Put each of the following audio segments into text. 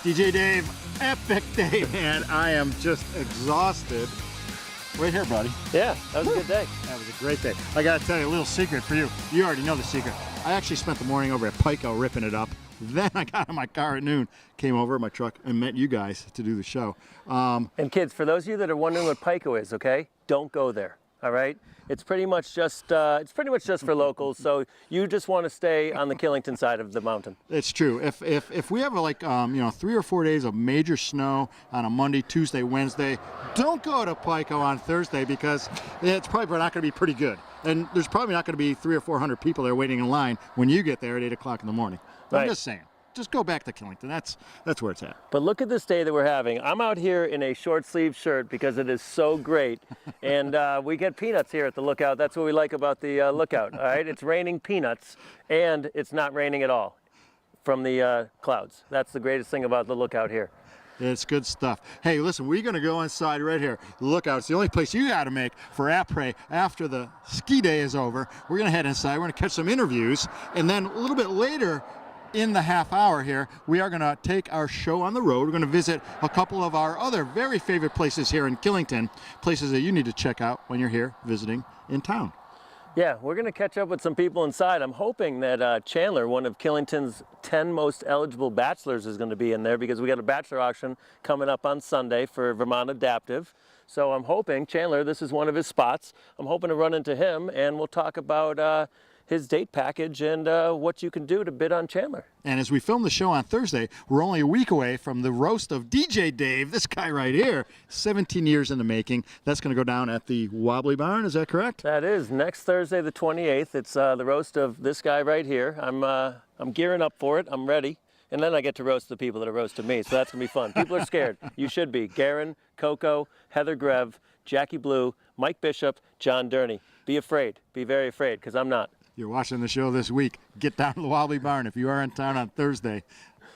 DJ Dave, epic day, man. I am just exhausted. Right here, buddy. Yeah, that was a good day. That was a great day. I gotta tell you a little secret for you. You already know the secret. I actually spent the morning over at Pico ripping it up. Then I got in my car at noon, came over in my truck, and met you guys to do the show. And kids, for those of you that are wondering what Pico is, okay, don't go there. All right, it's pretty much just for locals. So you just want to stay on the Killington side of the mountain. It's true. If we have like 3 or 4 days of major snow on a Monday, Tuesday, Wednesday, don't go to Pico on Thursday because it's probably not going to be pretty good. And there's probably not going to be 300 or 400 people there waiting in line when you get there at 8 o'clock in the morning. Right. I'm just saying. Just go back to Killington. That's where it's at. But look at this day that we're having. I'm out here in a short sleeve shirt because it is so great. And we get peanuts here at the lookout. That's what we like about the lookout. All right, it's raining peanuts and it's not raining at all from the clouds. That's the greatest thing about the lookout here. It's good stuff. Hey, listen, we're going to go inside right here. The lookout. It's the only place you got to make for après after the ski day is over. We're going to head inside. We're going to catch some interviews. And then a little bit later, in the half hour here, we are going to take our show on the road. We're going to visit a couple of our other very favorite places here in Killington, places that you need to check out when you're here visiting in town. Yeah, we're going to catch up with some people inside. I'm hoping that Chandler, one of Killington's 10 most eligible bachelors, is going to be in there because we got a bachelor auction coming up on Sunday for Vermont Adaptive. So I'm hoping, Chandler, this is one of his spots. I'm hoping to run into him and we'll talk about his date package and what you can do to bid on Chandler. And as we film the show on Thursday, we're only a week away from the roast of DJ Dave, this guy right here, 17 years in the making. That's going to go down at the Wobbly Barn, is that correct? That is, next Thursday the 28th. It's the roast of this guy right here. I'm gearing up for it, I'm ready. And then I get to roast the people that are roasting me, so that's going to be fun. People are scared. You should be. Garen, Coco, Heather Grev, Jackie Blue, Mike Bishop, John Durney. Be afraid. Be very afraid, because I'm not. You're watching the show this week, get down to the Wobbly Barn. If you are in town on Thursday,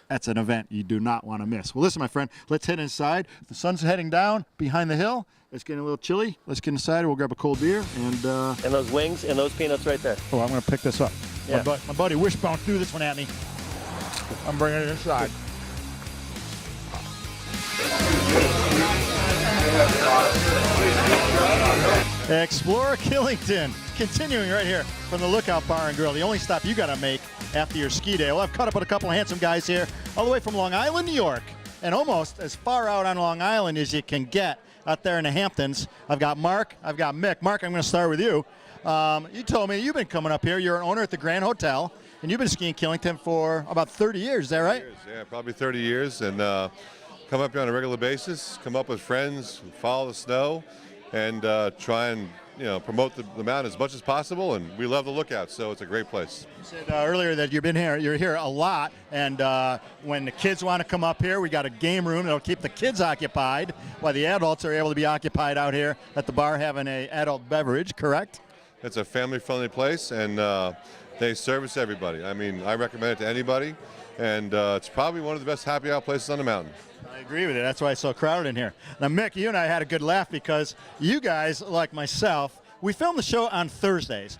that's an event you do not want to miss. Well, listen, my friend, let's head inside. The sun's heading down behind the hill. It's getting a little chilly. Let's get inside. We'll grab a cold beer. And those wings and those peanuts right there. Oh, I'm going to pick this up. Yeah. My buddy Wishbone threw this one at me. I'm bringing it inside. Explore Killington, continuing right here from the Lookout Bar and Grill, the only stop you got to make after your ski day. Well, I've caught up with a couple of handsome guys here, all the way from Long Island, New York, and almost as far out on Long Island as you can get out there in the Hamptons. I've got Mark, I've got Mick. Mark, I'm going to start with you. You told me you've been coming up here. You're an owner at the Grand Hotel, and you've been skiing Killington for about 30 years, is that right? Yeah, probably 30 years, and come up here on a regular basis, come up with friends, follow the snow, and try and promote the mountain as much as possible. And we love the lookout, so it's a great place. You said earlier that you're here a lot, and when the kids want to come up here, we got a game room that'll keep the kids occupied while the adults are able to be occupied out here at the bar having an adult beverage, correct? It's a family-friendly place, and they service everybody. I mean, I recommend it to anybody, and it's probably one of the best happy hour places on the mountain. I agree with you. That's why it's so crowded in here. Now, Mick, you and I had a good laugh because you guys, like myself, we film the show on Thursdays.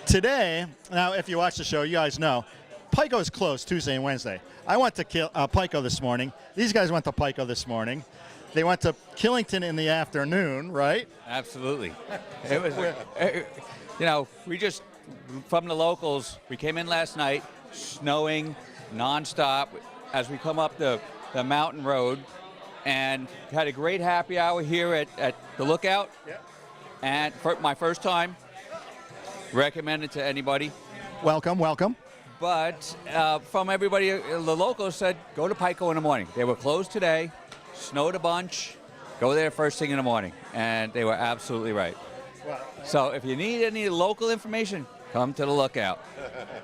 Today, now if you watch the show, you guys know, Pico is closed Tuesday and Wednesday. I went to Pico this morning. These guys went to Pico this morning. They went to Killington in the afternoon, right? Absolutely. It was, we just, from the locals, we came in last night, snowing nonstop as we come up the mountain road, and had a great happy hour here at the Lookout. Yep. And for my first time, recommend it to anybody. Welcome, welcome. But from everybody, the locals said, go to Pico in the morning. They were closed today, snowed a bunch, go there first thing in the morning. And they were absolutely right. Wow. So if you need any local information, come to the Lookout.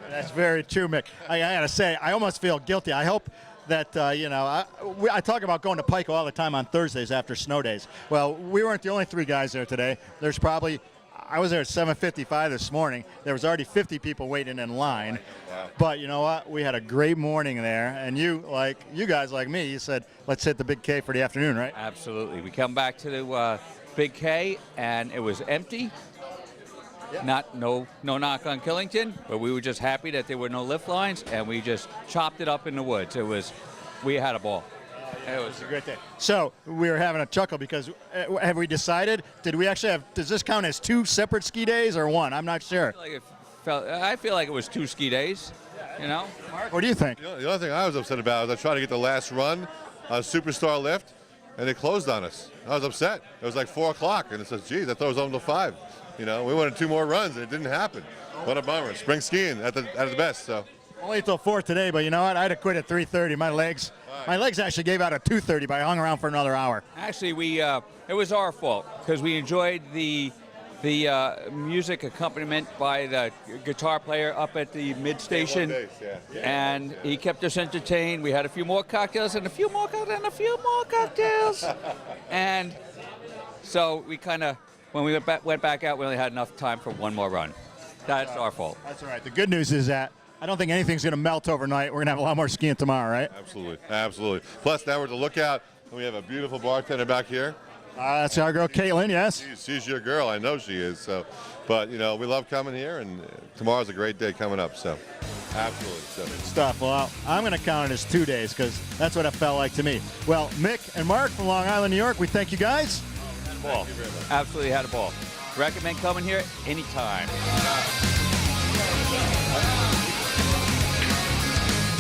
That's very true, Mick. I got to say, I almost feel guilty. I hope that, I talk about going to Pico all the time on Thursdays after snow days. Well, we weren't the only 3 guys there today. There's probably, I was there at 7:55 this morning. There was already 50 people waiting in line. Wow. But you know what? We had a great morning there. And you guys like me, you said, let's hit the Big K for the afternoon, right? Absolutely. We come back to the Big K, and it was empty. Yeah. No knock on Killington, but we were just happy that there were no lift lines, and we just chopped it up in the woods. It was we had a ball. It was a great day. So we were having a chuckle because have we decided? Did we actually have? Does this count as 2 separate ski days or one? I'm not sure. I feel like it was 2 ski days. You know, Mark, what do you think? The only thing I was upset about was I tried to get the last run, Superstar lift, and they closed on us. I was upset. It was like 4 o'clock, and it says, "Geez, I thought it was open till 5." You know, we wanted 2 more runs, and it didn't happen. What a bummer. Spring skiing at the best. So. Only till 4 today, but you know what? I had to quit at 3:30. My legs actually gave out at 2:30, but I hung around for another hour. Actually, it was our fault because we enjoyed the music accompaniment by the guitar player up at the mid station, and he kept us entertained. We had a few more cocktails and a few more cocktails and a few more cocktails, and so we kind of, when we went back out, we only had enough time for 1 more run. That's our fault. That's all right. The good news is that I don't think anything's going to melt overnight. We're going to have a lot more skiing tomorrow, right? Absolutely, absolutely. Plus, now we're at the lookout, and we have a beautiful bartender back here. That's our girl, Caitlin, yes. She's your girl. I know she is. So, but, you know, we love coming here, and tomorrow's a great day coming up. So, absolutely. So. Good stuff. Well, I'm going to count it as 2 days because that's what it felt like to me. Well, Mick and Mark from Long Island, New York, we thank you guys. Ball. Absolutely had a ball. Recommend coming here anytime.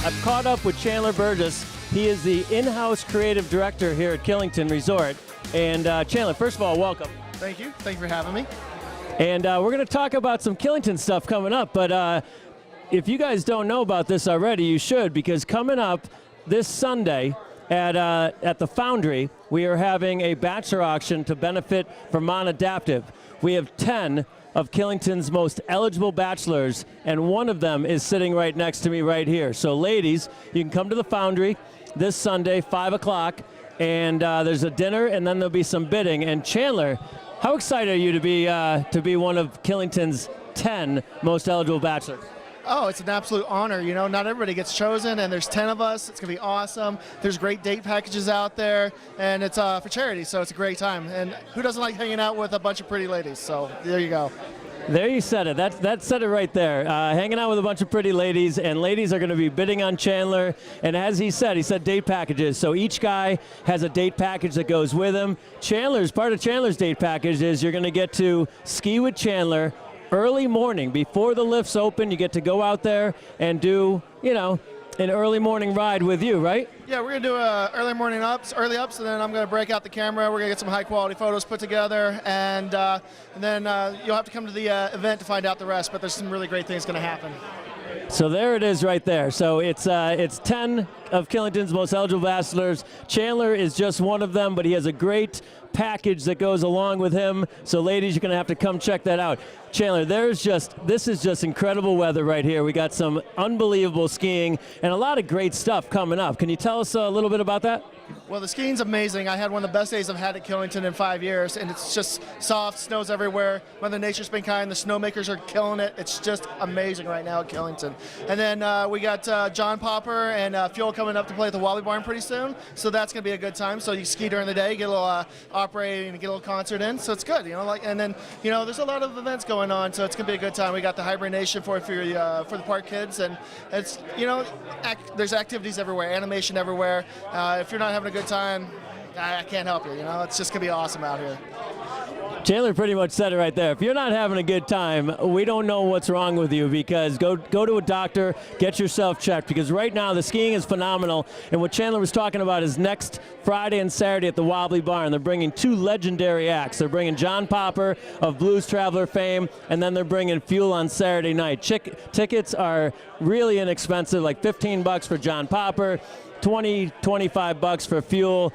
I've caught up with Chandler Burgess. He is the in-house creative director here at Killington Resort. And Chandler, first of all, welcome. Thank you. Thank you for having me. And we're going to talk about some Killington stuff coming up. But if you guys don't know about this already, you should, because coming up this Sunday at the Foundry, we are having a Bachelor auction to benefit Vermont Adaptive. We have 10 of Killington's most eligible bachelors, and one of them is sitting right next to me right here. So ladies, you can come to the Foundry this Sunday, 5 o'clock, and there's a dinner, and then there'll be some bidding. And Chandler, how excited are you to be one of Killington's 10 most eligible bachelors? Oh, it's an absolute honor. You know, not everybody gets chosen, and there's 10 of us. It's going to be awesome. There's great date packages out there, and it's for charity, so it's a great time. And who doesn't like hanging out with a bunch of pretty ladies? So there you go. There you said it. That said it right there. Hanging out with a bunch of pretty ladies, and ladies are going to be bidding on Chandler. And as he said date packages. So each guy has a date package that goes with him. Part of Chandler's date package is you're going to get to ski with Chandler early morning before the lifts open. You get to go out there and do, an early morning ride with you, right? Yeah, we're going to do early ups, and then I'm going to break out the camera. We're going to get some high-quality photos put together, and then you'll have to come to the event to find out the rest, but there's some really great things going to happen. So there it is right there. So it's 10 of Killington's most eligible bachelors. Chandler is just one of them, but he has a great package that goes along with him. So ladies, you're going to have to come check that out. Chandler, this is just incredible weather right here. We got some unbelievable skiing and a lot of great stuff coming up. Can you tell us a little bit about that? Well, the skiing's amazing. I had one of the best days I've had at Killington in 5 years, and it's just soft, snow's everywhere. Mother Nature's been kind. The snowmakers are killing it. It's just amazing right now at Killington. And then we got John Popper and Fuel coming up to play at the Wobbly Barn pretty soon, so that's going to be a good time. So you ski during the day, get a little operating, and get a little concert in, so it's good. And then there's a lot of events going on, so it's going to be a good time. We got the hibernation for the park kids, and it's there's activities everywhere, animation everywhere. If you're not having a good time, I can't help you. It's just gonna be awesome out here. Chandler pretty much said it right there. If you're not having a good time, we don't know what's wrong with you, because go to a doctor, get yourself checked, because right now the skiing is phenomenal. And what Chandler was talking about is next Friday and Saturday at the Wobbly Barn, they're bringing 2 legendary acts. They're bringing John Popper of Blues Traveler fame, and then they're bringing Fuel on Saturday night. Tickets are really inexpensive, like $15 for John Popper, $25 for Fuel.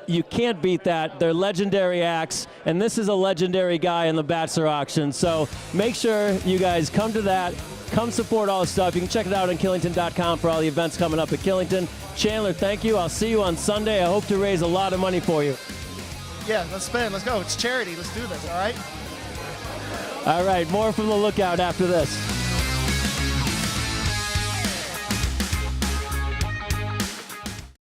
You can't beat that. They're legendary acts, and this is a legendary guy in the Bachelor auction. So make sure you guys come to that. Come support all the stuff. You can check it out on Killington.com for all the events coming up at Killington. Chandler, thank you. I'll see you on Sunday. I hope to raise a lot of money for you. Yeah, let's spin. Let's go. It's charity. Let's do this, all right? All right, more from the Lookout after this.